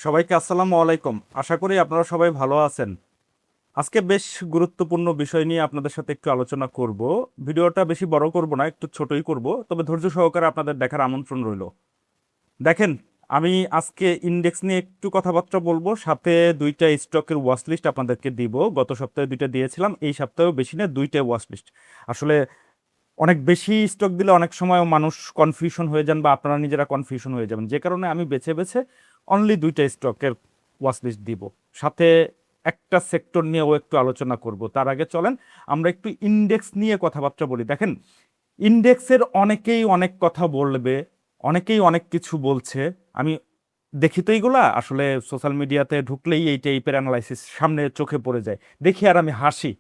সবাইকে আসসালামু আলাইকুম। আশা করি আপনারা সবাই ভালো আছেন। আজকে বেশ গুরুত্বপূর্ণ বিষয় নিয়ে আপনাদের সাথে একটু আলোচনা করব। ভিডিওটা বেশি বড় করব না, একটু ছোটই করব, তবে ধৈর্য সহকারে আপনাদের দেখার আমন্ত্রণ রইল। দেখেন, আমি আজকে ইন্ডেক্স নিয়ে একটু কথাবার্তা বলবো, সাথে দুইটা স্টকের ওয়াচ লিস্ট আপনাদেরকে দিব। গত সপ্তাহে দুইটা দিয়েছিলাম, এই সপ্তাহেও বেশি না, দুইটা ওয়াচ লিস্ট। আসলে অনেক বেশি স্টক দিলে অনেক সময় মানুষ কনফিউশন হয়ে যান বা আপনারা নিজেরা কনফিউশন হয়ে যাবেন, যে কারণে আমি বেছে বেছে অনলি দুইটা স্টকের ওয়াচ লিস্ট দিব। সাথে একটা সেক্টর নিয়েও একটু আলোচনা করব। তার আগে চলেন আমরা একটু ইন্ডেক্স নিয়ে কথাবার্তা বলি। দেখেন, ইন্ডেক্সের অনেকেই অনেক কথা বলবে, অনেকেই অনেক কিছু বলছে। আমি দেখি তো এইগুলা আসলে সোশ্যাল মিডিয়াতে ঢুকলেই এই টাইপের অ্যানালাইসিস সামনে চোখে পড়ে যায়, দেখি আর আমি হাসি।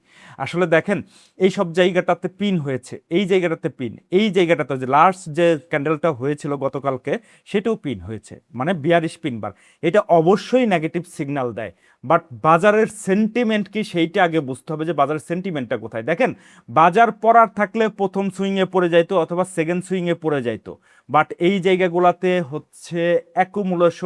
আসলে দেখেন, এই সব জায়গাটাতে পিন হয়েছে, এই জায়গাটাতে পিন, এই জায়গাটাতে যে লাস্ট যে ক্যান্ডেলটা হয়েছিল গতকালকে সেটাও পিন হয়েছে, মানে বিয়ারিশ পিন বার। এটা অবশ্যই নেগেটিভ সিগন্যাল দেয়। বাট বাজারের সেন্টিমেন্ট কি সেইটা আগে বুঝতে হবে, যে বাজারের সেন্টিমেন্টটা কোথায়। দেখেন, বাজার পড়ার থাকলে প্রথম সুইংয়ে পড়ে যাইতো অথবা সেকেন্ড সুইংয়ে পড়ে যাইতো। বাট এই জায়গাগুলোতে হচ্ছে অ্যাকুমুলেশন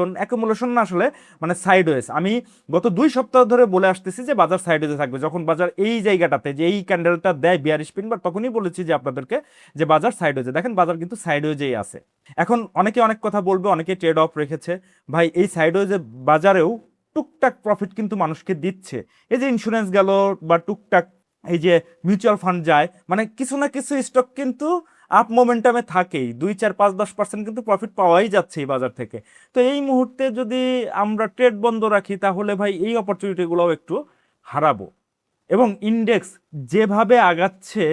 না, আসলে মানে সাইডওয়েজ। আমি গত 2 সপ্তাহ ধরে বলে আসতেছি যে বাজার সাইডওয়েজে থাকবে। যখন বাজার এই জায়গাটাতে যে এই ক্যান্ডেলটা দেয় বিয়ারিশ পিন বার, তখনই বলেছি যে আপনাদেরকে যে বাজার সাইডওয়েজে। দেখেন, বাজার কিন্তু সাইডওয়েজেই আছে। এখন অনেকে অনেক কথা বলবে, অনেকে ট্রেড অফ রেখেছে। ভাই, এই সাইডওয়েজে বাজারেও টুকটাক প্রফিট কিন্তু মানুষকে দিচ্ছে। এই যে ইন্স্যুরেন্স গেল বা টুকটাক এই যে মিউচুয়াল ফান্ড যায়, মানে কিছু না কিছু স্টক কিন্তু আপ মোমেন্টামে থাকেই। 2, 4, 5, 10% কিন্তু প্রফিট পাওয়াই যাচ্ছে এই বাজার থেকে। তো এই মুহূর্তে যদি আমরা ট্রেড বন্ধ রাখি, তাহলে ভাই এই অপরচুনিটিগুলোও একটু হারাবো। এবং ইন্ডেক্স যেভাবে আগাচ্ছে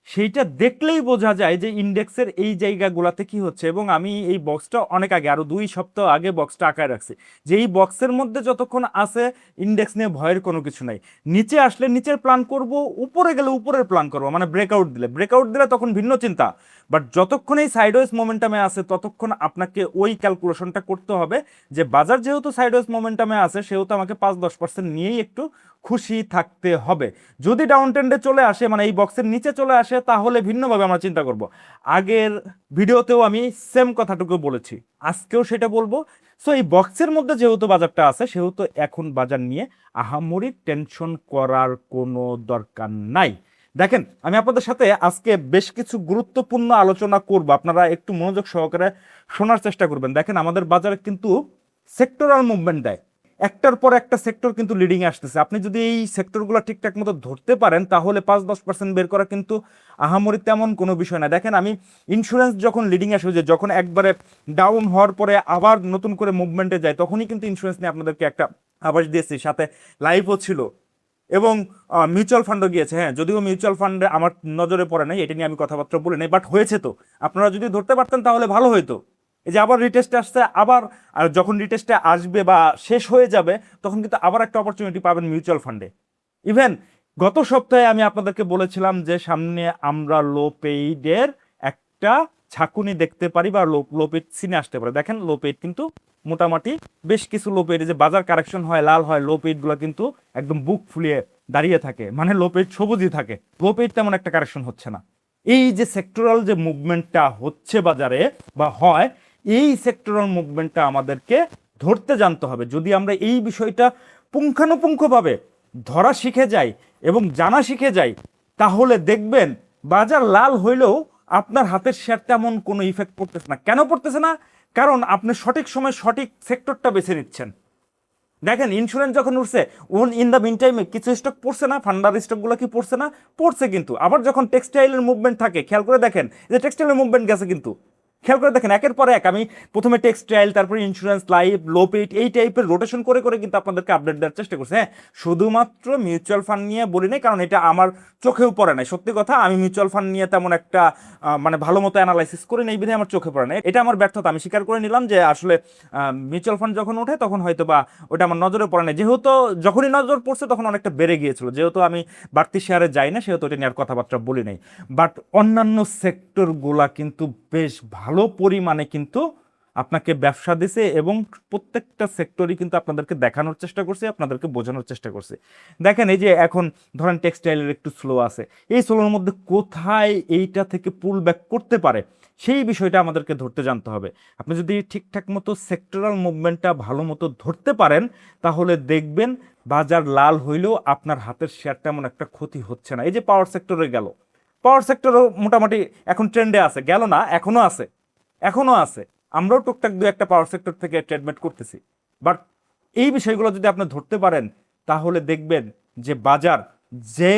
সেইটা দেখলেই বোঝা যায় যে ইন্ডেক্সের এই জায়গাগুলোতে কি হচ্ছে। এবং আমি এই বক্সটা অনেক আগে, আরো 2 সপ্তাহ আগে বক্সটা আঁকায় রাখছি, যে এই বক্সের মধ্যে যতক্ষণ আছে ইন্ডেক্স নিয়ে ভয়ের কোনো কিছু নাই। নিচে আসলে নিচের প্ল্যান করব, উপরে গেলে উপরের প্ল্যান করবো, মানে ব্রেকআউট দিলে তখন ভিন্ন চিন্তা। বাট যতক্ষণ এই সাইডওয়েজ মোমেন্টামে আছে ততক্ষণ আপনাকে ওই ক্যালকুলেশনটা করতে হবে যে বাজার যেহেতু সাইডওয়েজ মোমেন্টামে আছে, সেহেতু আমাকে 5-10% নিয়েই একটু খুশি থাকতে হবে। যদি ডাউন ট্রেন্ডে চলে আসে, মানে এই বক্সের নিচে চলে আসে, তাহলে ভিন্নভাবে আমরা চিন্তা করব। আগের ভিডিওতেও আমি সেম কথাটুকু বলেছি, আজকেও সেটা বলবো। সো এই বক্সের মধ্যে যেহেতু বাজারটা আছে, সেহেতু এখন বাজার নিয়ে আহামরি টেনশন করার কোনো দরকার নাই। দেখেন, আমি আপনাদের সাথে আজকে বেশ কিছু গুরুত্বপূর্ণ আলোচনা করব, আপনারা একটু মনোযোগ সহকারে শোনার চেষ্টা করবেন। দেখেন, আমাদের বাজারে কিন্তু সেক্টরাল মুভমেন্ট দেয়, একটার পর একটা সেক্টর কিন্তু লিডিং এ আসতেছে। আপনি যদি এই সেক্টরগুলো ঠিকঠাক মতো ধরতে পারেন, তাহলে 5-10% বের করা কিন্তু আহামরি তেমন কোনো বিষয় না। দেখেন, আমি ইন্স্যুরেন্স যখন লিডিং আসে, যে যখন একবারে ডাউন হওয়ার পরে আবার নতুন করে মুভমেন্টে যায়, তখনই কিন্তু ইন্স্যুরেন্স নিয়ে আপনাদেরকে একটা আভাস দিয়েছি, সাথে লাইভও ছিল। এবং মিউচুয়াল ফান্ডও গিয়েছে। হ্যাঁ, যদিও মিউচুয়াল ফান্ডে আমার নজরে পড়ে নাই, এটা নিয়ে আমি কথাবার্তা বলি নাই, বাট হয়েছে তো। আপনারা যদি ধরতে পারতেন তাহলে ভালো হইতো। এই যে আবার রিটেস্টে আসছে, আবার আর যখন রিটেস্টে আসবে বা শেষ হয়ে যাবে, তখন কিন্তু আবার একটা অপরচুনিটি পাবেন মিউচুয়াল ফান্ডে। ইভেন গত সপ্তাহে আমি আপনাদেরকে বলেছিলাম যে সামনে আমরা লো পেইডের একটা ঝাঁকুনি দেখতে পারি, বা লো পেইড সিনে আসতে পারে। দেখেন, লো পেইড কিন্তু মোটামুটি বেশ কিছু লো পেইডে যে বাজার কারেকশন হয়, লাল হয়, লো পেইডগুলো কিন্তু একদম বুক ফুলিয়ে দাঁড়িয়ে থাকে, মানে লো পেইড সবুজই থাকে। লো পেইড তেমন একটা কারেকশন হচ্ছে না। এই যে সেক্টরাল যে মুভমেন্টটা হচ্ছে বাজারে বা হয়, এই সেক্টরাল মুভমেন্টটা আমাদেরকে ধরতে জানতে হবে। যদি আমরা এই বিষয়টা পুঙ্খানুপুঙ্খভাবে ধরা শিখে যাই এবং জানা শিখে যাই, তাহলে দেখবেন বাজার লাল হইলেও আপনার হাতের শেয়ার তেমন কোনো ইফেক্ট পড়তেছে না। কেন পড়তেছে না? কারণ আপনি সঠিক সময় সঠিক সেক্টরটা বেছে নিচ্ছেন। দেখেন, ইন্স্যুরেন্স যখন উঠছে, ইন দ্য মিন টাইমে কিছু স্টক পড়ছে না, ফান্ডার স্টকগুলো কি পড়ছে না? পড়ছে। কিন্তু আবার যখন টেক্সটাইলের মুভমেন্ট থাকে, খেয়াল করে দেখেন যে টেক্সটাইলের মুভমেন্ট গেছে কিন্তু। খেয়াল করে দেখেন, একের পর এক আমি প্রথমে টেক্সটাইল, তারপরে ইন্স্যুরেন্স, লাইফ, লোপেট, এই টাইপের রোটেশন করে করে কিন্তু আপনাদেরকে আপডেট দেওয়ার চেষ্টা করছে। হ্যাঁ, শুধুমাত্র মিউচুয়াল ফান্ড নিয়ে বলি নাই, কারণ এটা আমার চোখেও পড়ে নাই। সত্যি কথা, আমি মিউচুয়াল ফান্ড নিয়ে তেমন একটা মানে ভালো মতো অ্যানালাইসিস করি নাই, বিধায় আমার চোখে পড়ে নাই। এটা আমার ব্যর্থতা, আমি স্বীকার করে নিলাম যে আসলে মিউচুয়াল ফান্ড যখন ওঠে তখন হয়তো বা ওটা আমার নজরে পড়ে নাই। যেহেতু যখনই নজর পড়ছে তখন অনেকটা বেড়ে গিয়েছিল, যেহেতু আমি বাড়তি শেয়ারে যাই না, সেহেতু এটা নিয়ে আর কথাবার্তা বলি নাই। বাট অন্যান্য সেক্টরগুলা কিন্তু বেশ ভালো পরিমাণে কিন্তু আপনাকে ব্যবসা দিছে, এবং প্রত্যেকটা সেক্টরই কিন্তু আপনাদেরকে দেখানোর চেষ্টা করছে, আপনাদেরকে বোঝানোর চেষ্টা করছে। দেখেন, এই যে এখন ধরেন টেক্সটাইলের একটু স্লো আছে, এই স্লোর মধ্যে কোথায় এইটা থেকে পুল ব্যাক করতে পারে, সেই বিষয়টা আমাদেরকে ধরতে জানতে হবে। আপনি যদি ঠিকঠাক মতো সেক্টরাল মুভমেন্টটা ভালো মতো ধরতে পারেন, তাহলে দেখবেন বাজার লাল হইলেও আপনার হাতের শেয়ার তেমন একটা ক্ষতি হচ্ছে না। এই যে পাওয়ার সেক্টরে গেল, পাওয়ার সেক্টরও মোটামুটি এখন ট্রেন্ডে আছে, গেল না, এখনো আছে, এখনো আছে। আমরাও টুকটাক দু একটা পাওয়ার সেক্টর থেকে ট্রেডমেট করতেছি। বাট এই বিষয়গুলো যদি আপনি ধরতে পারেন, তাহলে দেখবেন যে বাজার যে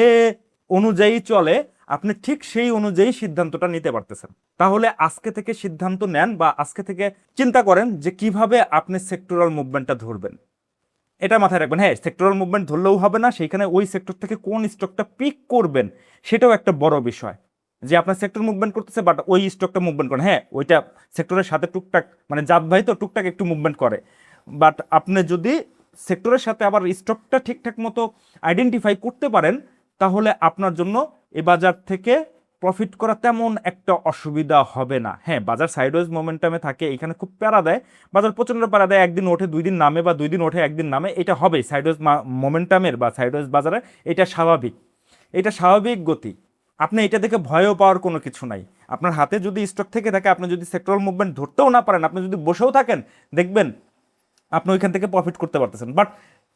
অনুযায়ী চলে, আপনি ঠিক সেই অনুযায়ী সিদ্ধান্তটা নিতে পারতেছেন। তাহলে আজকে থেকে সিদ্ধান্ত নেন বা আজকে থেকে চিন্তা করেন যে কিভাবে আপনি সেক্টরাল মুভমেন্টটা ধরবেন। এটা মাথায় রাখবেন। হ্যাঁ, সেক্টরাল মুভমেন্ট ধরলেও হবে না, সেইখানে ওই সেক্টর থেকে কোন স্টকটা পিক করবেন সেটাও একটা বড় বিষয়। যে আপনার সেক্টর মুভমেন্ট করতেছে বাট ওই স্টকটা মুভমেন্ট করে, হ্যাঁ ওইটা সেক্টরের সাথে টুকটাক মানে জাত ভাই তো টুকটাক একটু মুভমেন্ট করে, বাট আপনি যদি সেক্টরের সাথে আবার স্টকটা ঠিকঠাক মতো আইডেন্টিফাই করতে পারেন, তাহলে আপনার জন্য এই বাজার থেকে প্রফিট করা তেমন একটা অসুবিধা হবে না। হ্যাঁ, বাজার সাইডওয়েজ মোমেন্টামে থাকে, এখানে খুব প্যারা দেয়, বাজার প্রচন্ড প্যারা দেয়, একদিন ওঠে দুই দিন নামে বা দুই দিন ওঠে একদিন নামে, এটা হবেই সাইডওয়েজ মোমেন্টামের বা সাইডওয়েজ বাজারে, এটা স্বাভাবিক, এটা স্বাভাবিক গতি। আপনি এটা দেখে ভয়ও পাওয়ার কোনো কিছু নাই। আপনার হাতে যদি স্টক থেকে থাকে, আপনি যদি সেক্টরাল মুভমেন্ট ধরতেও না পারেন, আপনি যদি বসেও থাকেন, দেখবেন আপনি ওইখান থেকে প্রফিট করতে পারতেছেন। বাট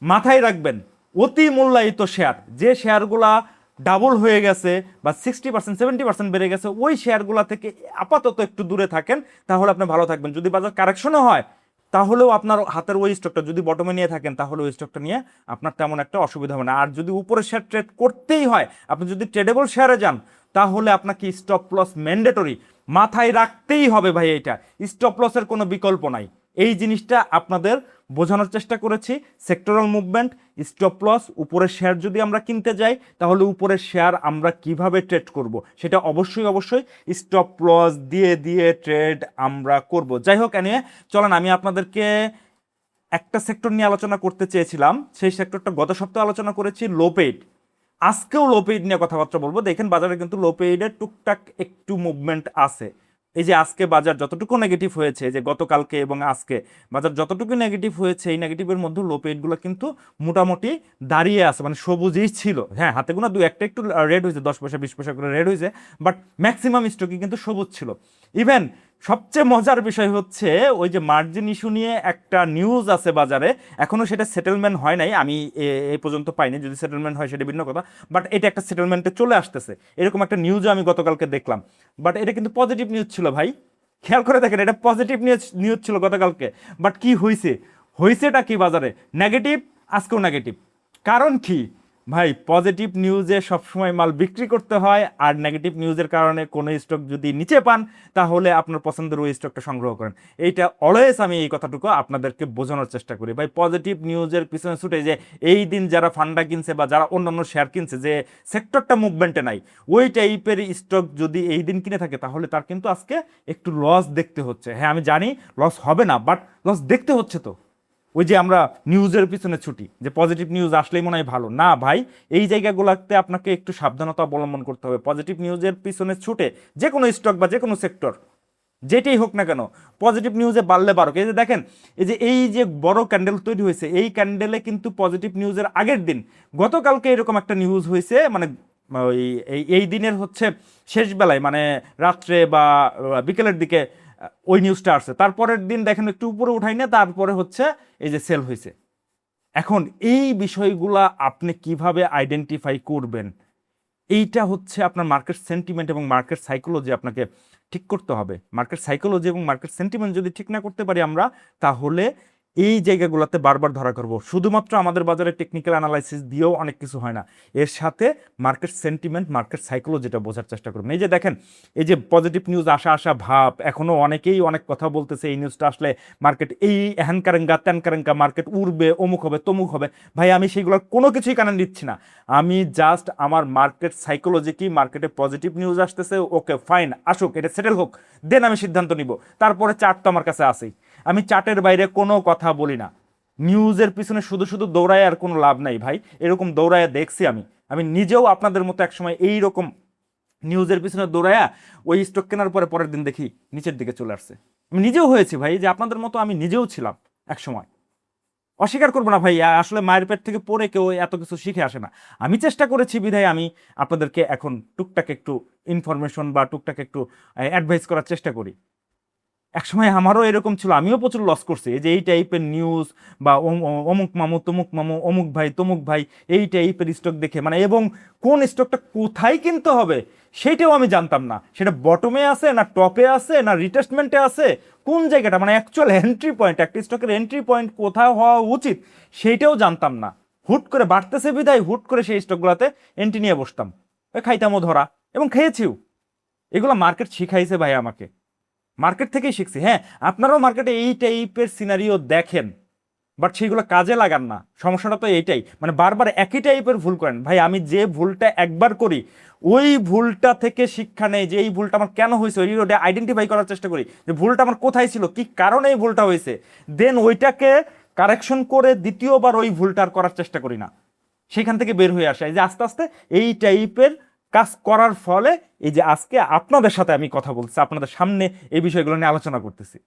মাথায় রাখবেন, অতি মূল্যায়িত শেয়ার, যে শেয়ারগুলা ডাবল হয়ে গেছে বা 60% 70% বেড়ে গেছে, ওই শেয়ারগুলা থেকে আপাতত একটু দূরে থাকেন, তাহলে আপনি ভালো থাকবেন। যদি বাজার কারেকশনও হয়, তাহলেও আপনার হাতের ওই স্টকটা যদি বটমে নিয়ে থাকেন, তাহলে ওই স্টকটা নিয়ে আপনার তেমন একটা অসুবিধা হবে না। আর যদি উপরের শেয়ার ট্রেড করতেই হয়, আপনি যদি ট্রেডেবল শেয়ারে যান, তাহলে আপনাকে স্টপ লস ম্যান্ডেটরি মাথায় রাখতেই হবে ভাই। এইটা স্টপ লসের কোনো বিকল্প নাই। এই জিনিসটা আপনাদের বোঝানোর চেষ্টা করেছি। সেক্টরাল মুভমেন্ট, স্টপ লস, উপরের শেয়ার যদি আমরা কিনতে যাই, তাহলে উপরের শেয়ার আমরা কিভাবে ট্রেড করব, সেটা অবশ্যই অবশ্যই স্টপ লস দিয়ে দিয়ে ট্রেড আমরা করব। যাই হোক, এনিওয়ে চলেন আমি আপনাদেরকে একটা সেক্টর নিয়ে আলোচনা করতে চেয়েছিলাম, সেই সেক্টরটা গত সপ্তাহে আলোচনা করেছি, লো পেইড। আজকেও লো পেইড নিয়ে কথাবার্তা বলবো। দেখেন বাজারে কিন্তু লো পেইডের টুকটাক একটু মুভমেন্ট আছে। এই যে আজকে বাজার যতটুকু নেগেটিভ হয়েছে, যে গতকালকে এবং আজকে বাজার যতটুকু নেগেটিভ হয়েছে, এই নেগেটিভের মধ্যে লো পেইডগুলো কিন্তু মোটামুটি দাঁড়িয়ে আছে, মানে সবুজই ছিল। হ্যাঁ, হাতে গোনা দু একটা একটু রেড হয়েছে, 10 পয়সা 20 পয়সা করে রেড হয়েছে, বাট ম্যাক্সিমাম স্টকই কিন্তু সবুজ ছিল। ইভেন সবচেয়ে মজার বিষয় হচ্ছে, ওই যে মার্জিন ইস্যু নিয়ে একটা নিউজ আছে বাজারে, এখনো সেটা সেটেলমেন্ট হয় নাই, আমি এই পর্যন্ত পাইনি, যদি সেটেলমেন্ট হয় সেটা ভিন্ন কথা, বাট এটা একটা সেটেলমেন্টে চলে আসতেছে, এরকম একটা নিউজও আমি গতকালকে দেখলাম। বাট এটা কিন্তু পজিটিভ নিউজ ছিল ভাই, খেয়াল করে দেখেন, এটা পজিটিভ নিউজ ছিল গতকালকে। বাট কি হয়েছে, হয়েছেটা কি বাজারে নেগেটিভ, আজকেও নেগেটিভ। কারণ কি ভাই, পজিটিভ নিউজে সবসময় মাল বিক্রি করতে হয়, আর নেগেটিভ নিউজের কারণে কোনো স্টক যদি নিচে পান, তাহলে আপনার পছন্দের ওই স্টকটা সংগ্রহ করেন। এইটা অলওয়েজ আমি এই কথাটুকু আপনাদেরকে বোঝানোর চেষ্টা করি ভাই। পজিটিভ নিউজের পিছনে ছুটে যে এই দিন যারা ফান্ডা কিনছে বা যারা অন্যান্য শেয়ার কিনছে, যে সেক্টরটা মুভমেন্টে নাই, ওই টাইপের স্টক যদি এই দিন কিনে থাকে, তাহলে তার কিন্তু আজকে একটু লস দেখতে হচ্ছে। হ্যাঁ, আমি জানি লস হবে না, বাট লস দেখতে হচ্ছে। তো ওই যে আমরা নিউজের পিছনে ছুটি, যে পজিটিভ নিউজ আসলেই মনে হয় ভালো, না ভাই, এই জায়গাগুলোতে আপনাকে একটু সাবধানতা অবলম্বন করতে হবে। পজিটিভ নিউজের পিছনে ছুটে যে কোনো স্টক বা যে কোনো সেক্টর যেটাই হোক না কেন, পজিটিভ নিউজে বাড়লে বাড়ুক। এই যে দেখেন, এই যে বড় ক্যান্ডেল তৈরি হয়েছে, এই ক্যান্ডেলে কিন্তু পজিটিভ নিউজের আগের দিন গতকালকে এরকম একটা নিউজ হয়েছে, মানে ওই এই দিনের হচ্ছে শেষ বেলায়, মানে রাত্রে বা বিকেলের দিকে ওই নিউজটা আসছে। তারপরের দিন দেখেন একটু উপরে উঠাই না, তারপরে হচ্ছে এই যে সেল হয়েছে। এখন এই বিষয়গুলা আপনি কিভাবে আইডেন্টিফাই করবেন, এইটা হচ্ছে আপনার মার্কেট সেন্টিমেন্ট এবং মার্কেট সাইকোলজি আপনাকে ঠিক করতে হবে। মার্কেট সাইকোলজি এবং মার্কেট সেন্টিমেন্ট যদি ঠিক না করতে পারি আমরা, তাহলে এই জায়গাগুলোতে বারবার ধরা করব। শুধুমাত্র আমাদের বাজারে টেকনিক্যাল অ্যানালাইসিস দিয়েও অনেক কিছু হয় না, এর সাথে মার্কেট সেন্টিমেন্ট, মার্কেট সাইকোলজিটা বোঝার চেষ্টা করবেন। এই যে দেখেন, এই যে পজিটিভ নিউজ আসা আসা ভাব, এখনও অনেকেই অনেক কথা বলতেছে, এই নিউজটা আসলে মার্কেট এই হ্যান কারেঙ্গা ত্যান কারেঙ্গা, মার্কেট উড়বে, অমুক হবে তমুক হবে। ভাই, আমি সেইগুলোর কোনো কিছুই কানে দিচ্ছি না। আমি জাস্ট আমার মার্কেট সাইকোলজি কি, মার্কেটে পজিটিভ নিউজ আসতেছে, ওকে ফাইন, আসুক, এটা সেটেল হোক, দেন আমি সিদ্ধান্ত নিব। তারপরে চার্ট তো আমার কাছে আসেই, আমি চার্টের বাইরে কোনো কথা বলি না। নিউজের পিছনে শুধু শুধু দৌড়ায় আর কোনো লাভ নাই ভাই, এরকম দৌড়ায় দেখছি আমি নিজেও আপনাদের মতো একসময় এইরকম নিউজের পিছনে দৌড়ায়া ওই স্টক কেনার পরে পরের দিন দেখি নিচের দিকে চলে আসছে। আমি নিজেও হয়েছি ভাই, যে আপনাদের মতো আমি নিজেও ছিলাম এক সময়। অস্বীকার করবো না ভাই, আসলে মায়ের পেট থেকে পড়ে কেউ এত কিছু শিখে আসে না। আমি চেষ্টা করেছি বিধায় আমি আপনাদেরকে এখন টুকটাক একটু ইনফরমেশন বা টুকটাক একটু অ্যাডভাইস করার চেষ্টা করি। একসময় আমারও এরকম ছিল, আমিও প্রচুর লস করছি। এই যে এই টাইপের নিউজ বা অমুক মামু তমুক মামু, অমুক ভাই তমুক ভাই, এই টাইপের স্টক দেখে মানে, এবং কোন স্টকটা কোথায় কিনতে হবে সেইটাও আমি জানতাম না। সেটা বটমে আছে না টপে আছে না রিটেস্টমেন্টে আছে, কোন জায়গাটা মানে অ্যাকচুয়াল এন্ট্রি পয়েন্ট, একটা স্টকের এন্ট্রি পয়েন্ট কোথায় হওয়া উচিত সেইটাও জানতাম না। হুট করে বাড়তেছে বিদায় হুট করে সেই স্টকগুলোতে এন্ট্রি নিয়ে বসতাম, ওই খাইতামও ধরা এবং খেয়েছিও। এগুলো মার্কেট শিখাইছে ভাই আমাকে, মার্কেট থেকেই শিখছি। হ্যাঁ, আপনারাও মার্কেটে এই টাইপের সিনারিও দেখেন, বাট সেইগুলো কাজে লাগান না। সমস্যাটা তো এইটাই, মানে বারবার একই টাইপের ভুল করেন। ভাই আমি যে ভুলটা একবার করি ওই ভুলটা থেকে শিক্ষা নেই, যে এই ভুলটা আমার কেন হয়েছে, ওই ওটা আইডেন্টিফাই করার চেষ্টা করি যে ভুলটা আমার কোথায় ছিল, কি কারণে এই ভুলটা হয়েছে, দেন ওইটাকে কারেকশন করে দ্বিতীয়বার ওই ভুলটা আর করার চেষ্টা করি না। সেখান থেকে বের হয়ে আসা, এই যে আস্তে আস্তে এই টাইপের কাজ করার ফলে এই যে আজকে আপনাদের সাথে আমি কথা বলছি, আপনাদের সামনে এই বিষয়গুলো নিয়ে আলোচনা করতেছি।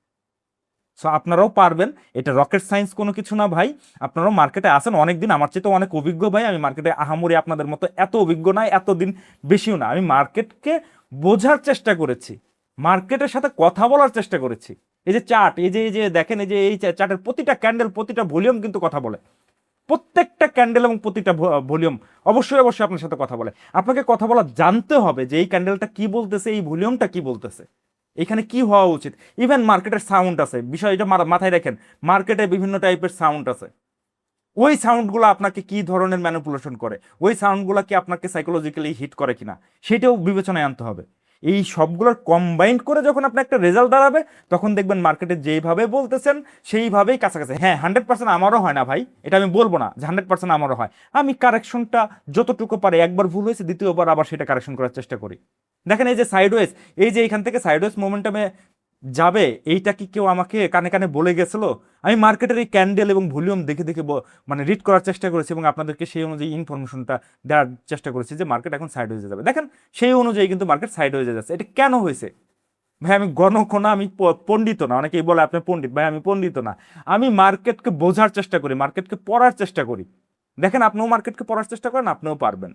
সো আপনারাও পারবেন, এটা রকেট সায়েন্স কোনো কিছু না ভাই। আপনারাও মার্কেটে আসেন অনেকদিন, আমার চেয়ে তো অনেক অভিজ্ঞ ভাই। আমি মার্কেটে আহামরি আপনাদের মতো এত অভিজ্ঞ নয়, এতদিন বেশিও না। আমি মার্কেটকে বোঝার চেষ্টা করেছি, মার্কেটের সাথে কথা বলার চেষ্টা করেছি। এই যে চার্ট, এই যে দেখেন, এই যে এই চার্টের প্রতিটা ক্যান্ডেল প্রতিটা ভলিউম কিন্তু কথা বলে, প্রত্যেকটা ক্যান্ডেল এবং প্রতিটা ভলিউম অবশ্যই অবশ্যই আপনার সাথে কথা বলে। আপনাকে কথা বলা জানতে হবে যে এই ক্যান্ডেলটা কি বলতেছে, এই ভলিউমটা কি বলতেছে, এখানে কি হওয়া উচিত। ইভেন মার্কেটের সাউন্ড আছে, বিষয়টা মাথায় রাখেন, মার্কেটে বিভিন্ন টাইপের সাউন্ড আছে। ওই সাউন্ডগুলো আপনাকে কি ধরনের ম্যানিপুলেশন করে, ওই সাউন্ডগুলো কি আপনাকে সাইকোলজিক্যালি হিট করে কিনা, সেটাও বিবেচনায় আনতে হবে। এই সবগুলোর কম্বাইন্ড করে যখন আপনার একটা রেজাল্ট দাঁড়াবে, তখন দেখবেন মার্কেটে যেইভাবে বলতেছেন সেইভাবেই কাছাকাছি। হ্যাঁ, 100% আমারও হয় না ভাই, এটা আমি বলবো না যে 100% আমারও হয়। আমি কারেকশনটা যতটুকু পারে, একবার ভুল হয়েছে দ্বিতীয়বার আবার সেটা কারেকশন করার চেষ্টা করি। দেখেন এই যে সাইডওয়েজ, এই যে এখান থেকে সাইডওয়েজ মোমেন্টামে যাবে, এইটা কি কেউ আমাকে কানে কানে বলে গেছিল? আমি মার্কেটের এই ক্যান্ডেল এবং ভলিউম দেখে দেখে মানে রিড করার চেষ্টা করেছি এবং আপনাদেরকে সেই অনুযায়ী ইনফরমেশনটা দেওয়ার চেষ্টা করেছি যে মার্কেট এখন সাইড হয়ে যাবে। দেখেন সেই অনুযায়ী কিন্তু মার্কেট সাইড হয়ে যাচ্ছে। এটা কেন হয়েছে ভাই? আমি গণক না, আমি পণ্ডিত না। অনেকেই বলে আপনি পণ্ডিত, ভাই আমি পণ্ডিত না। আমি মার্কেটকে বোঝার চেষ্টা করি, মার্কেটকে পড়ার চেষ্টা করি। দেখেন আপনিও মার্কেটকে পড়ার চেষ্টা করেন, আপনিও পারবেন।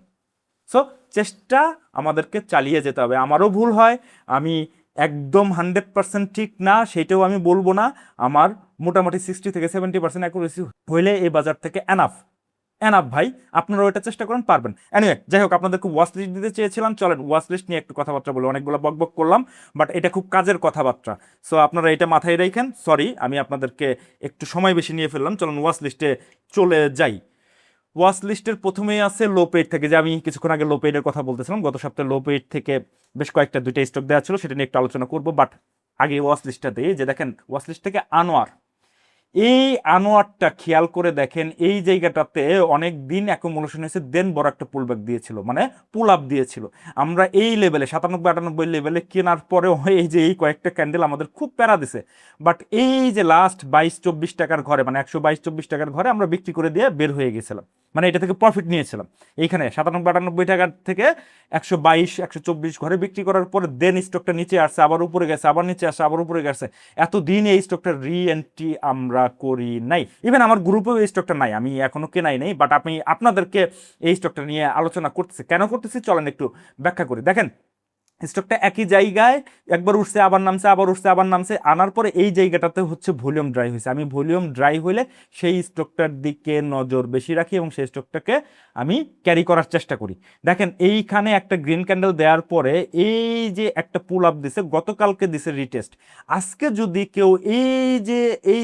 সো চেষ্টা আমাদেরকে চালিয়ে যেতে হবে। আমারও ভুল হয়, আমি একদম 100% ঠিক না সেটাও আমি বলবো না। আমার মোটামুটি 60 থেকে 70% অ্যাকুরেসি হইলে এই বাজার থেকে এনাফ, এনাফ ভাই। আপনারা ওইটা চেষ্টা করেন, পারবেন। এনিওয়ে, যাই হোক, আপনাদেরকে ওয়াচ লিস্ট দিতে চেয়েছিলাম, চলেন ওয়াচ লিস্ট নিয়ে একটু কথাবার্তা বলি। অনেকগুলো বকবক করলাম, বাট এটা খুব কাজের কথাবার্তা। সো আপনারা এটা মাথায় রাখেন। সরি, আমি আপনাদেরকে একটু সময় বেশি নিয়ে ফেললাম। চলুন ওয়াচ লিস্টে চলে যাই। ওয়াচ লিস্টের প্রথমেই আছে লো পেইড থেকে, যে আমি কিছুক্ষণ আগে লো পেইডের কথা বলতেছিলাম। গত সপ্তাহে লো পেইড থেকে বেশ কয়েকটা দুইটা স্টক দেওয়া ছিল, সেটা নিয়ে একটু আলোচনা করবো। বাট আগে ওয়াচ লিস্টটা দিই। যে দেখেন ওয়াচ লিস্ট থেকে আনোয়ার, এই আনোয়ারটা খেয়াল করে দেখেন, এই জায়গাটাতে অনেক দিন অ্যাকুমুলেশন হয়েছে, দেন বড় একটা পুল ব্যাক দিয়েছিল, মানে পুল আপ দিয়েছিল। আমরা এই লেভেলে 97-98 লেভেলে কেনার পরেও এই যে এই কয়েকটা ক্যান্ডেল আমাদের খুব প্যারা দিছে। বাট এই যে লাস্ট 22-24 টাকার ঘরে, মানে 122-24 টাকার ঘরে আমরা বিক্রি করে দিয়ে বের হয়ে গেছিলাম, মানে এটা থেকে প্রফিট নিয়েছিলাম। এইখানে 97-98 টাকার থেকে 122-124 ঘরে বিক্রি করার পরে দেন স্টকটা নিচে আসছে, আবার উপরে গেছে, আবার নিচে আসছে, আবার উপরে গেছে। এতদিন এই স্টকটা রি এন্ট্রি আমরা করি নাই। ইভেন আমার গ্রুপেও এই স্টকটা নাই, আমি এখনো কেনাই নাই। বাট আমি আপনাদেরকে এই স্টকটা নিয়ে আলোচনা করতেছি। কেন করতেছি চলেন একটু ব্যাখ্যা করি। দেখেন স্টকটা একই জায়গায় একবার উঠছে, আবার নামছে, আবার উঠছে, আবার নামছে, আনার পরে এই জায়গাটাতে হচ্ছে ভলিউম ড্রাই হয়েছে। আমি ভলিউম ড্রাই হইলে সেই স্টকটার দিকে নজর বেশি রাখি এবং সেই স্টকটাকে আমি ক্যারি করার চেষ্টা করি। দেখেন এইখানে একটা গ্রিন ক্যান্ডেল দেওয়ার পরে এই যে একটা পুল আপ দিছে, গতকালকে দিছে রিটেস্ট। আজকে যদি কেউ এই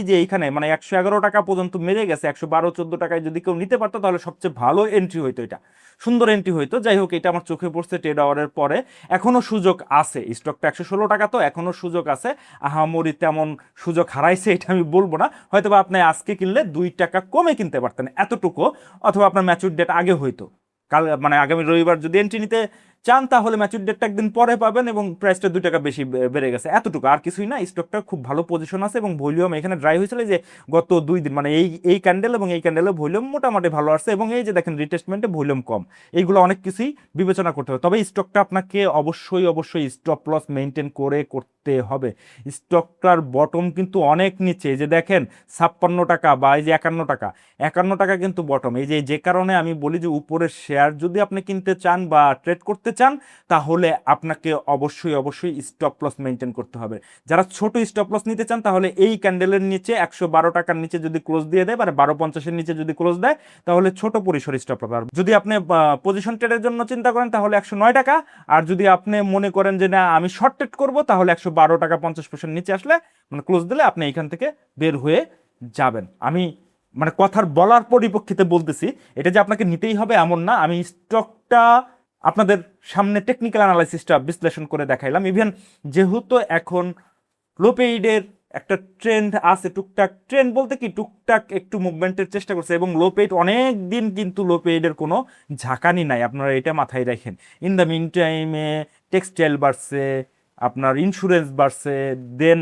যে এইখানে মানে 111 টাকা পর্যন্ত মেরে গেছে, 112-114 টাকায় যদি কেউ নিতে পারতো তাহলে সবচেয়ে ভালো এন্ট্রি হইতো, এটা সুন্দর এন্ট্রি হইতো। যাই হোক, এটা আমার চোখে পড়ছে ট্রেড আওয়ারের পরে। এখনো সুযোগ আছে, স্টকটা 116 টাকা, তো এখনো সুযোগ আছে। আহামরি তেমন সুযোগ হারাইছে এটা আমি বলবো না। হয়তো বা আপনি আজকে কিনলে 2 টাকা কমে কিনতে পারতেন এতটুকু, অথবা আপনার ম্যাচুর ডেট আগে হইতো। কাল মানে আগামী রবিবার যদি এন্ট্রি নিতে চান তাহলে ম্যাচুর ডেটটা একদিন পরে পাবেন এবং প্রাইসটা 2 টাকা বেশি বেড়ে গেছে, এতটুকু আর কিছুই না। স্টকটা খুব ভালো পজিশন আছে এবং ভলিউম এখানে ড্রাই হয়েছিল যে গত 2 দিন, মানে এই ক্যান্ডেল এবং এই ক্যান্ডেলের ভলিউম মোটামুটি ভালো আসছে এবং এই যে দেখেন রিটেস্টমেন্টে ভলিউম কম, এইগুলো অনেক কিছুই বিবেচনা করতে হবে। তবে স্টকটা আপনাকে অবশ্যই স্টপ লস মেনটেন করে করতে হবে। স্টকটার বটম কিন্তু অনেক নিচে, এই যে দেখেন 56 টাকা বা এই যে 51 টাকা, 51 টাকা কিন্তু বটম। এই যে কারণে আমি বলি যে উপরের শেয়ার যদি আপনি কিনতে চান বা ট্রেড করতে চান তাহলে আপনাকে অবশ্যই স্টপ লস মেনটেন করতে হবে। যারা ছোট স্টপ লস নিতে চান তাহলে এই ক্যান্ডেলের নিচে 112 টাকার নিচে যদি ক্লোজ দিয়ে দেয়, মানে 12.50-এর নিচে যদি ক্লোজ দেয় তাহলে ছোট পরিসর স্টপ লস। আর যদি আপনি পজিশন ট্রেডের জন্য চিন্তা করেন তাহলে 109 টাকা, আর যদি আপনি মনে করেন যে না আমি শর্ট ট্রেড করবো তাহলে 112 টাকা 50 পয়সার নিচে আসলে মানে ক্লোজ দিলে আপনি এইখান থেকে বের হয়ে যাবেন। আমি মানে কথার বলার পরিপ্রেক্ষিতে বলতেছি, এটা যে আপনাকে নিতেই হবে এমন না। আমি স্টকটা আপনাদের সামনে টেকনিক্যাল অ্যানালাইসিসটা বিশ্লেষণ করে দেখাইলাম। ইভেন যেহেতু এখন লো পেইডের একটা ট্রেন্ড আছে, টুকটাক ট্রেন্ড বলতে কি টুকটাক একটু মুভমেন্টের চেষ্টা করছে এবং লো পেইড অনেক দিন কিন্তু লো পেইডের কোনো ঝাঁকানি নাই, আপনারা এটা মাথায় রাখেন। ইন দ্য মিন টাইমে টেক্সটাইল বাড়ছে, আপনার ইন্স্যুরেন্স বাড়ছে, দেন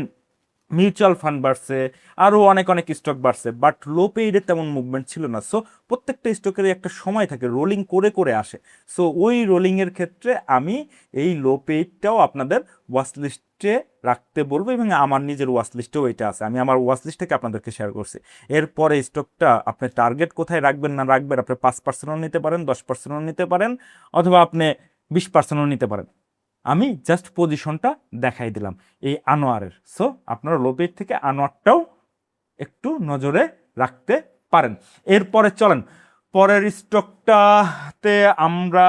মিউচুয়াল ফান্ড বাড়ছে, আরও অনেক স্টক বাড়ছে, বাট লো পেইডে তেমন মুভমেন্ট ছিল না। সো প্রত্যেকটা স্টকের একটা সময় থাকে, রোলিং করে আসে। সো ওই রোলিংয়ের ক্ষেত্রে আমি এই লো পেইডটাও আপনাদের ওয়াচ লিস্টে রাখতে বলবো এবং আমার নিজের ওয়াচ লিস্টেও এটা আছে, আমি আমার ওয়াচ লিস্ট থেকে আপনাদেরকে শেয়ার করছি। এরপরে স্টকটা আপনি টার্গেট কোথায় রাখবেন না রাখবেন, আপনি 5%ও নিতে পারেন, 10%ও নিতে পারেন, অথবা আপনি 20%ও নিতে পারেন। আমি জাস্ট পজিশনটা দেখাই দিলাম এই আনোয়ারের। সো আপনারা লো পেইড থেকে আনোয়ারটাও একটু নজরে রাখতে পারেন। এরপরে চলেন পরের স্টকটাতে আমরা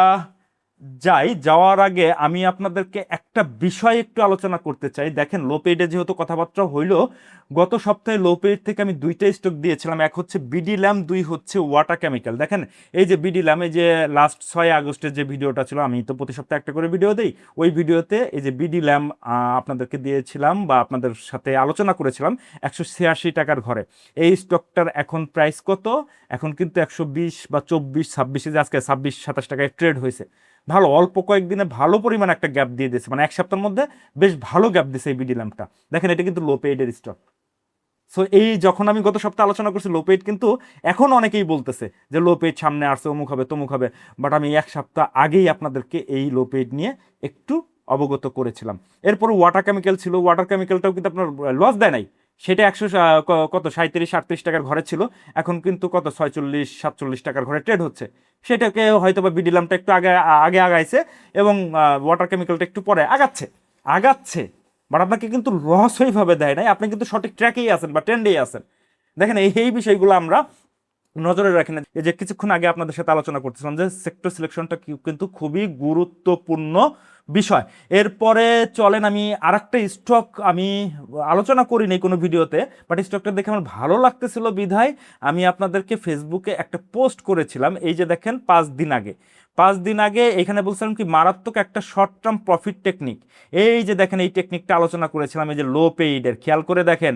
যাওয়ার আগে আমি আপনাদেরকে একটা বিষয় একটু আলোচনা করতে চাই। দেখেন লো পেইডে যেহেতু কথাবার্তা হইলো, গত সপ্তাহে লো পেইড থেকে আমি 2টা স্টক দিয়েছিলাম, এক হচ্ছে বিডি ল্যাম, 2 হচ্ছে ওয়াটার কেমিক্যাল। দেখেন এই যে বিডি ল্যাম, এই যে লাস্ট 6 আগস্টের যে ভিডিওটা ছিল, আমি তো প্রতি সপ্তাহে একটা করে ভিডিও দিই, ওই ভিডিওতে এই যে বিডি ল্যাম আপনাদেরকে দিয়েছিলাম বা আপনাদের সাথে আলোচনা করেছিলাম 186 টাকার ঘরে। এই স্টকটার এখন প্রাইস কত? এখন কিন্তু 120 বা 24, 26, যে আজকে 26-27 টাকায় ট্রেড হয়েছে। ভালো, অল্প কয়েকদিনে ভালো পরিমাণ একটা গ্যাপ দিয়ে দিয়েছে, মানে এক সপ্তাহের মধ্যে বেশ ভালো গ্যাপ দিয়েছে এই বিডি ল্যাম্পটা। দেখেন এটা কিন্তু লো পেইডের স্টক। সো এই যখন আমি গত সপ্তাহে আলোচনা করছি লো পেইড, কিন্তু এখন অনেকেই বলতেছে যে লো পেইড সামনে আসছে, অমুক হবে তমুক হবে, বাট আমি 1 সপ্তাহ আগেই আপনাদেরকে এই লো পেইড নিয়ে একটু অবগত করেছিলাম। এরপর ওয়াটার কেমিক্যাল ছিল, ওয়াটার কেমিক্যালটাও কিন্তু আপনার লস দেয় নাই, সেটা 37-38 টাকার ঘরে ছিল, এখন কিন্তু কত 46-47 টাকার ঘরে ট্রেড হচ্ছে। সেটাকে হয়তো বা বিডি ল্যাম্পটা একটু আগে আগাইছে এবং ওয়াটার কেমিক্যালটা একটু পরে আগাচ্ছে, বাট আপনাকে কিন্তু লস ওইভাবে দেয় নাই, আপনি কিন্তু সঠিক ট্র্যাকেই আছেন বা ট্রেন্ডেই আছেন। দেখেন এই বিষয়গুলো আমরা নজরে রাখেন। এই যে কিছুক্ষণ আগে আপনাদের সাথে আলোচনা করতেছিলাম যে সেক্টর সিলেকশনটা কিন্তু খুবই গুরুত্বপূর্ণ বিষয়। এরপরে চলেন আমি আরেকটা স্টক আমি আলোচনা করিনি কোনো ভিডিওতে, বাট স্টকটা দেখে আমার ভালো লাগতেছিল বিধায় আমি আপনাদেরকে ফেসবুকে একটা পোস্ট করেছিলাম। এই যে দেখেন 5 দিন আগে এখানে বলছিলাম কি মারাত্মক একটা শর্ট টার্ম প্রফিট টেকনিক। এই যে দেখেন এই টেকনিকটা আলোচনা করেছিলাম, এই যে লো পেইডের, খেয়াল করে দেখেন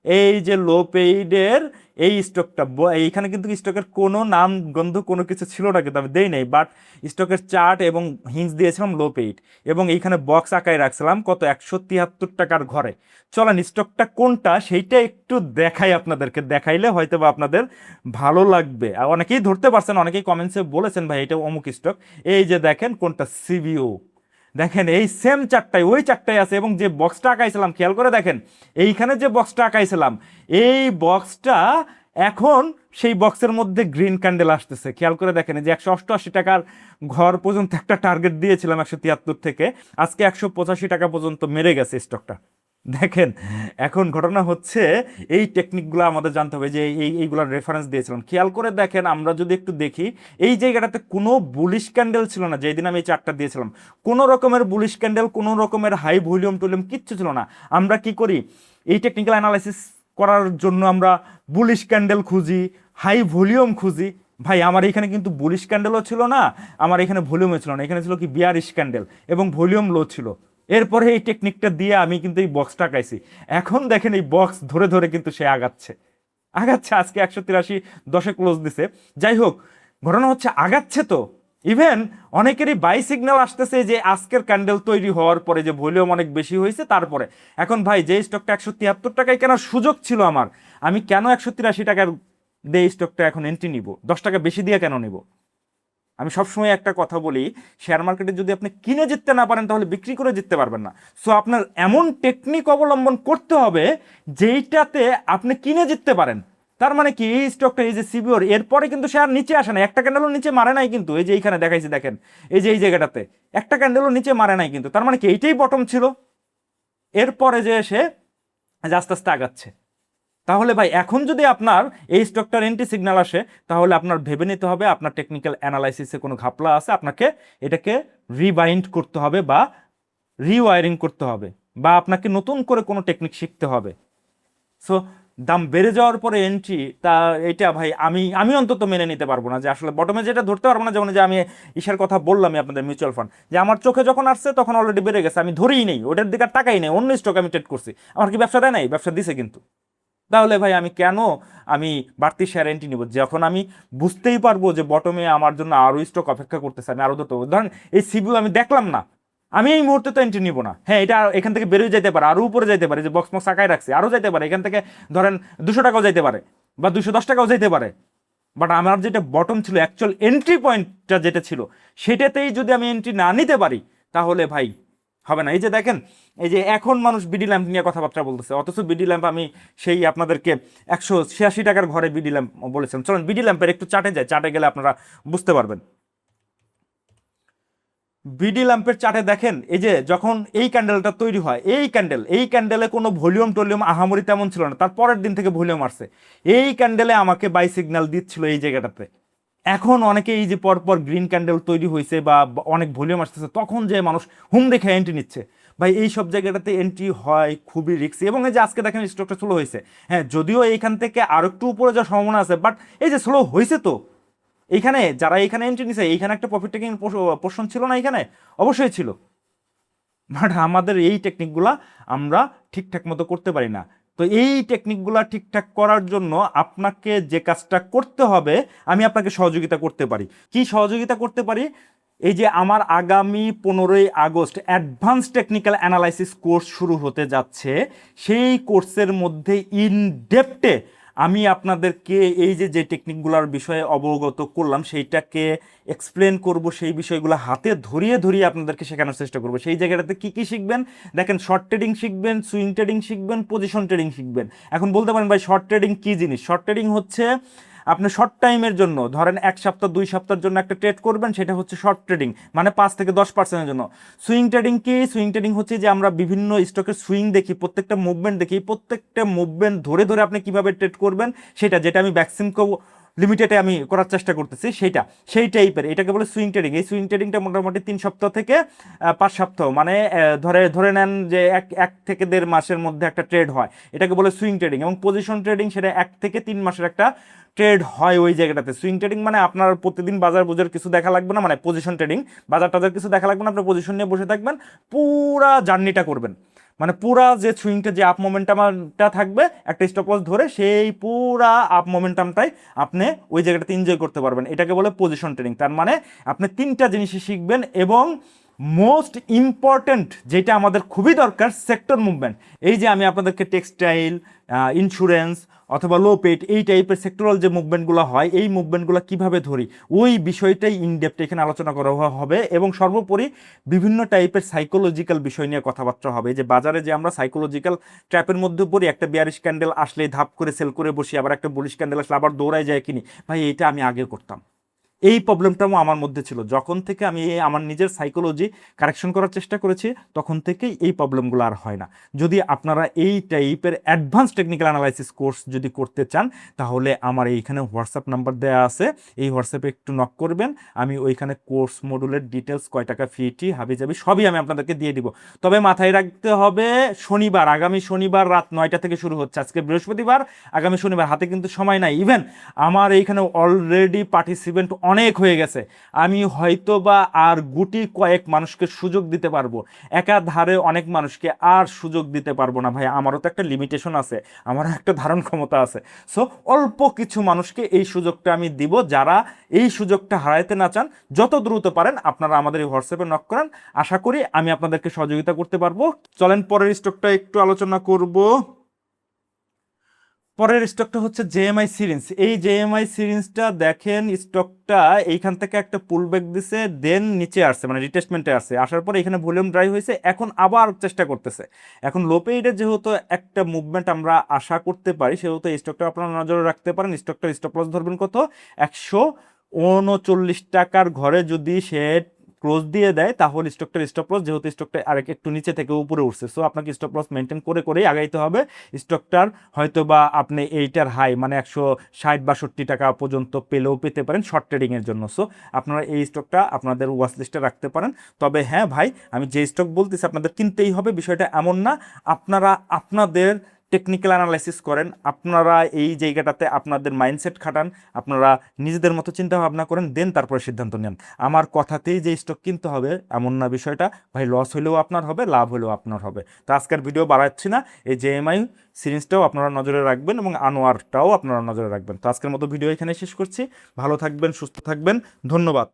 এই যে লো পেইডের এই স্টকটা, এইখানে কিন্তু স্টকের কোনো নাম গন্ধ কোনো কিছু ছিল না, কিন্তু আমি দেই নাই, বাট স্টকের চার্ট এবং হিন্স দিয়েছিলাম লো পেইড এবং এইখানে বক্স আকারে রাখছিলাম কত 173 টাকার ঘরে। চলেন স্টকটা কোনটা সেইটা একটু দেখাই আপনাদেরকে, দেখাইলে হয়তো বা আপনাদের ভালো লাগবে। আর অনেকেই ধরতে পারছেন, অনেকেই কমেন্টসে বলেছেন ভাই এটা অমুক স্টক। এই যে দেখেন কোনটা, সিবিও। দেখেন এই সেম চারটায় ওই চারটায় আছে এবং যে বক্সটা আঁকাইছিলাম খেয়াল করে দেখেন, এইখানে যে বক্সটা আঁকাইছিলাম এই বক্সটা এখন সেই বক্সের মধ্যে গ্রিন ক্যান্ডেল আসতেছে। খেয়াল করে দেখেন যে 188 টাকার ঘর পর্যন্ত একটা টার্গেট দিয়েছিলাম 173 থেকে, আজকে 185 টাকা পর্যন্ত মেরে গেছে স্টকটা। দেখেন এখন ঘটনা হচ্ছে এই টেকনিকগুলো আমাদের জানতে হবে, যে এইগুলোর রেফারেন্স দিয়েছিলাম। খেয়াল করে দেখেন আমরা যদি একটু দেখি এই জায়গাটাতে কোনো বুলিশ ক্যান্ডেল ছিল না, যেই দিন আমি এই চারটা দিয়েছিলাম কোনো রকমের বুলিশ ক্যান্ডেল, কোনো রকমের হাই ভলিউম টলিউম কিচ্ছু ছিল না। আমরা কি করি এই টেকনিক্যাল অ্যানালাইসিস করার জন্য আমরা বুলিশ ক্যান্ডেল খুঁজি, হাই ভলিউম খুঁজি। ভাই আমার এখানে কিন্তু বুলিশ ক্যান্ডেলও ছিল না, আমার এখানে ভলিউমও ছিল না, এখানে ছিল কি বিয়ারিশ ক্যান্ডেল এবং ভলিউম লো ছিল। এরপরে এই টেকনিকটা দিয়ে আমি কিন্তু এই বক্সটা আঁকাইছি। এখন দেখেন এই বক্স ধরে কিন্তু সে আগাচ্ছে, আজকে 183.10 ক্লোজ দিছে। যাই হোক ঘটনা হচ্ছে আগাচ্ছে তো ইভেন অনেকেরই বাই সিগন্যাল আসতেছে যে আজকের ক্যান্ডেল তৈরি হওয়ার পরে যে ভলিউম অনেক বেশি হয়েছে তারপরে এখন ভাই যে স্টকটা 173 টাকায় কেনার সুযোগ ছিল আমার, আমি কেন 183 টাকার দিয়ে স্টকটা এখন এন্ট্রি নিব, 10 টাকা বেশি দিয়ে কেন নিব? আমি সবসময় একটা কথা বলি, শেয়ার মার্কেটে যদি আপনি কিনে জিততে না পারেন তাহলে বিক্রি করে জিততে পারবেন না। সো আপনার এমন টেকনিক অবলম্বন করতে হবে যেইটাতে আপনি কিনে জিততে পারেন। তার মানে কি, এই স্টকটা এই যে সিবিওর এরপরে কিন্তু সে আর নিচে আসে না, একটা ক্যান্ডেলও নিচে মারে নাই কিন্তু, এই যে এইখানে দেখাইছি দেখেন, এই যে এই জায়গাটাতে একটা ক্যান্ডেলও নিচে মারে নাই কিন্তু, তার মানে কি এইটাই বটম ছিল, এরপরে যে সে আস্তে আস্তে আগাচ্ছে। তাহলে ভাই এখন যদি আপনার এই স্টকটার এন্ট্রি সিগন্যাল আসে তাহলে আপনার ভেবে নিতে হবে আপনার টেকনিক্যাল অ্যানালাইসিসে কোনো ঘাপলা আছে, আপনাকে এটাকে রিবাইন্ড করতে হবে বা রিওয়ারিং করতে হবে, বা আপনাকে নতুন করে কোনো টেকনিক শিখতে হবে। সো দাম বেড়ে যাওয়ার পরে এন্ট্রি, তা এটা ভাই আমি অন্তত মেনে নিতে পারবো না, যে আসলে বটমে যেটা ধরতে পারবো না, যেমন যে আমি ইসের কথা বললামই আপনাদের মিউচুয়াল ফান্ড, যে আমার চোখে যখন আসছে তখন অলরেডি বেড়ে গেছে, আমি ধরেই নেই, ওটার দিকে টাকাই নেই, অন্য স্টক আমি ট্রেড করছি, আমার কি ব্যবসা দেয় নাই? ব্যবসা দিছে কিন্তু। তাহলে ভাই আমি কেন বাড়তি শেয়ার এন্ট্রি নিব, যখন আমি বুঝতেই পারবো যে বটমে আমার জন্য আরো স্টক অপেক্ষা করতেছে, আমি আরো ধরতে, ধরেন এই সিবিউ আমি দেখলাম না, আমি এই মুহূর্তে তো এন্ট্রি নিব না। হ্যাঁ, এটা এখান থেকে বেরোয় যেতে পারে, আরো উপরে যেতে পারে, যে বক্স মক্স আঁকায় রাখছে আরো যেতে পারে, এখান থেকে ধরেন 200 টাকাও যেতে পারে বা 210 টাকাও যেতে পারে। বাট আমার যেটা বটম ছিল, অ্যাকচুয়াল এন্ট্রি পয়েন্টটা যেটা ছিল, সেটাতেই যদি আমি এন্ট্রি না নিতে পারি তাহলে ভাই হবে না। এই যে দেখেন, এই যে এখন মানুষ বিডি ল্যাম্প নিয়ে কথাবার্তা বলতেছে, অথচ বিডি ল্যাম্প আমি সেই আপনাদেরকে 186 টাকার ঘরে বিডি ল্যাম্প বলেছিলাম। চলুন বিডি ল্যাম্পের একটু চার্টে যায়, চার্টে গেলে আপনারা বুঝতে পারবেন। বিডি ল্যাম্পের চার্টে দেখেন, এই যে যখন এই ক্যান্ডেলটা তৈরি হয়, এই ক্যান্ডেলে কোনো ভলিউম টলিউম আহামরি তেমন ছিল না, তার পরের দিন থেকে ভলিউম আসছে, এই ক্যান্ডেলে আমাকে বাই সিগন্যাল দিচ্ছিল এই জায়গাটাতে। এখন অনেকে এই যে পরপর গ্রিন ক্যান্ডেল তৈরি হয়েছে বা অনেক ভলিউম আসতেছে, তখন যে মানুষ হুম দেখে এন্ট্রি নিচ্ছে, ভাই এই সব জায়গাটাতে এন্ট্রি হয় খুবই রিস্কি। এবং এই যে আজকে দেখেন স্টকটা স্লো হয়েছে, হ্যাঁ যদিও এইখান থেকে আরো একটু উপরে যাওয়ার সম্ভাবনা আছে, বাট এই যে স্লো হয়েছে, তো এইখানে যারা এইখানে এন্ট্রি নিছে, এইখানে একটা প্রফিট টেকিং পোর্শন ছিল না? এখানে অবশ্যই ছিল। বাট আমাদের এই টেকনিকগুলা আমরা ঠিকঠাক মতো করতে পারি না। তো এই টেকনিকগুলা ঠিকঠাক করার জন্য আপনাকে যে কাজটা করতে হবে, আমি আপনাকে সহযোগিতা করতে পারি। কি সহযোগিতা করতে পারি? এই যে আমার আগামী 15ই August advance technical analysis course শুরু হতে যাচ্ছে, সেই কোর্সের মধ্যে ইন ডেপথে আমি আপনাদেরকে এই যে টেকনিকগুলোর বিষয়ে অবগত করলাম সেইটাকে এক্সপ্লেন করব, সেই বিষয়গুলো হাতে ধরিয়ে ধরিয়ে আপনাদেরকে শেখানোর চেষ্টা করব। সেই জায়গাটাতে কি কি শিখবেন দেখেন, শর্ট ট্রেডিং শিখবেন, সুইং ট্রেডিং শিখবেন, পজিশন ট্রেডিং শিখবেন। এখন বলতে পারেন ভাই শর্ট ট্রেডিং কি জিনিস? শর্ট ট্রেডিং হচ্ছে আপনি শর্ট টাইমের জন্য, ধরেন 1 সপ্তাহ 2 সপ্তাহের জন্য একটা ট্রেড করবেন, সেটা হচ্ছে শর্ট ট্রেডিং, মানে 5 থেকে 10%-এর জন্য। সুইং ট্রেডিং কি? সুইং ট্রেডিং হচ্ছে যে আমরা বিভিন্ন স্টকের সুইং দেখি, প্রত্যেকটা মুভমেন্ট দেখি, প্রত্যেকটা মুভমেন্ট ধরে ধরে আপনি কিভাবে ট্রেড করবেন সেটা, যেটা আমি ভ্যাকসিনকো লিমিটেডে আমি করার চেষ্টা করতেছি, সেই টাইপের, এটাকে বলে সুইং ট্রেডিং। এই সুইং ট্রেডিংটা মোটামুটি 3 সপ্তাহ থেকে 5 সপ্তাহ, মানে ধরে নেন যে এক থেকে 1.5 মাসের মধ্যে একটা ট্রেড হয়, এটাকে বলে সুইং ট্রেডিং। এবং পজিশন ট্রেডিং সেটা 1 থেকে 3 মাসের একটা ট্রেড হয় ওই জায়গাটাতে। সুইং ট্রেডিং মানে আপনার প্রতিদিন বাজার বুঝার কিছু দেখা লাগবে না, মানে পজিশন ট্রেডিং বাজার টাজার কিছু দেখা লাগবে না, আপনার পজিশন নিয়ে বসে থাকবেন, পুরা জার্নিটা করবেন, মানে পুরা যে সুইংটা, যে আপ মোমেন্টামটা থাকবে একটা স্টপ লস ধরে, সেই পুরা আপ মোমেন্টামটাই আপনি ওই জায়গাটাতে এনজয় করতে পারবেন। এটাকে বলে পজিশন ট্রেডিং। তার মানে আপনি 3টা জিনিসই শিখবেন, এবং মোস্ট ইম্পর্ট্যান্ট যেটা আমাদের খুবই দরকার, সেক্টর মুভমেন্ট। এই যে আমি আপনাদেরকে টেক্সটাইল, ইন্স্যুরেন্স অথবা লো পেট, এই টাইপের সেক্টরাল যে মুভমেন্টগুলো হয়, এই মুভমেন্টগুলো কিভাবে ধরি, ওই বিষয়টাই ইনডেপথ এখানে আলোচনা করা হবে। এবং সর্বোপরি বিভিন্ন টাইপের সাইকোলজিক্যাল বিষয় নিয়ে কথাবার্তা হবে, যে বাজারে যে আমরা সাইকোলজিক্যাল ট্র্যাপের মধ্যে পড়ি, একটা বিয়ারিশ ক্যান্ডেল আসলে ধাপ করে সেল করে বসি, আবার একটা বুলিশ ক্যান্ডেল আসলে আবার দৌড়ায় যায় কিনি। ভাই এটা আমি আগে করতাম, এই প্রবলেমটাও আমার মধ্যে ছিল। যখন থেকে আমি আমার নিজের সাইকোলজি কারেকশন করার চেষ্টা করেছি, তখন থেকেই এই প্রবলেমগুলো আর হয় না। যদি আপনারা এই টাইপের অ্যাডভান্স টেকনিক্যাল অ্যানালাইসিস কোর্স যদি করতে চান, তাহলে আমার এইখানে হোয়াটসঅ্যাপ নাম্বার দেওয়া আছে, এই হোয়াটসঅ্যাপে একটু নক করবেন, আমি ওইখানে কোর্স মডুলের ডিটেলস, কয় টাকা ফিটি হাবিজাবি সবই আমি আপনাদেরকে দিয়ে দিব। তবে মাথায় রাখতে হবে, শনিবার, আগামী শনিবার রাত 9টা থেকে শুরু হচ্ছে। আজকে বৃহস্পতিবার, আগামী শনিবার, হাতে কিন্তু সময় নাই। ইভেন আমার এইখানে অলরেডি পার্টিসিপেন্ট অনেক হয়ে গেছে, আমি হয়তো বা আর গুটি কয়েক মানুষকে সুযোগ দিতে পারবো, একাধারে অনেক মানুষকে আর সুযোগ দিতে পারবো না ভাই। আমারও তো একটা লিমিটেশন আছে, আমারও একটা ধারণ ক্ষমতা আছে। সো অল্প কিছু মানুষকে এই সুযোগটা আমি দিব, যারা এই সুযোগটা হারাইতে না চান। যত দ্রুত পারেন আপনারা আমাদের এই হোয়াটসঅ্যাপে নক করেন, আশা করি আমি আপনাদেরকে সহযোগিতা করতে পারবো। চলেন পরের স্টকটা একটু আলোচনা করব। পরের স্টকটা হচ্ছে জেএমআই সিরিঞ্জ। এই জেএমআই সিরিঞ্জটা দেখেন, স্টকটা এইখান থেকে একটা পুল ব্যাক দিছে, দেন নিচে আসছে, মানে রিটেস্টমেন্টে আসছে, আসার পরে এখানে ভলিউম ড্রাই হয়েছে, এখন আবার চেষ্টা করতেছে। এখন লোপেইডে যেহেতু একটা মুভমেন্ট আমরা আশা করতে পারি, সেহেতু এই স্টকটা আপনারা নজরে রাখতে পারেন। স্টকটার স্টপ লস ধরবেন কত, 139 টাকার ঘরে যদি সে ক্লোজ দিয়ে দেয়, তাহলে স্টকটার স্টপ লস, যেহেতু স্টকটা আরেক একটু নিচে থেকে উপরে উঠছে, সো আপনাকে স্টপ লস মেনটেন করে করেই আগাইতে হবে। স্টকটার হয়তো বা আপনি এইটার হাই মানে 160-62 টাকা পর্যন্ত পেলেও পেতে পারেন শর্ট ট্রেডিংয়ের জন্য। সো আপনারা এই স্টকটা আপনাদের ওয়াচ লিস্টে রাখতে পারেন। তবে হ্যাঁ ভাই, আমি যে স্টক বলতেছি আপনাদের কিনতেই হবে, বিষয়টা এমন না। আপনারা আপনাদের টেকনিক্যাল অ্যানালাইসিস করেন, আপনারা এই জায়গাটাতে আপনাদের মাইন্ডসেট খাটান, আপনারা নিজেদের মতো চিন্তা ভাবনা করেন, দেন তারপরে সিদ্ধান্ত নেন। আমার কথাতেই যে স্টক কিনতে হবে এমন না বিষয়টা ভাই। লস হলেও আপনার হবে, লাভ হলেও আপনার হবে। তো আজকের ভিডিও বাড়াচ্ছি না, এই জেএমআই সিরিজটাও আপনারা নজরে রাখবেন এবং আনোয়ারটাও আপনারা নজরে রাখবেন। তো আজকের মতো ভিডিও এখানে শেষ করছি। ভালো থাকবেন, সুস্থ থাকবেন, ধন্যবাদ।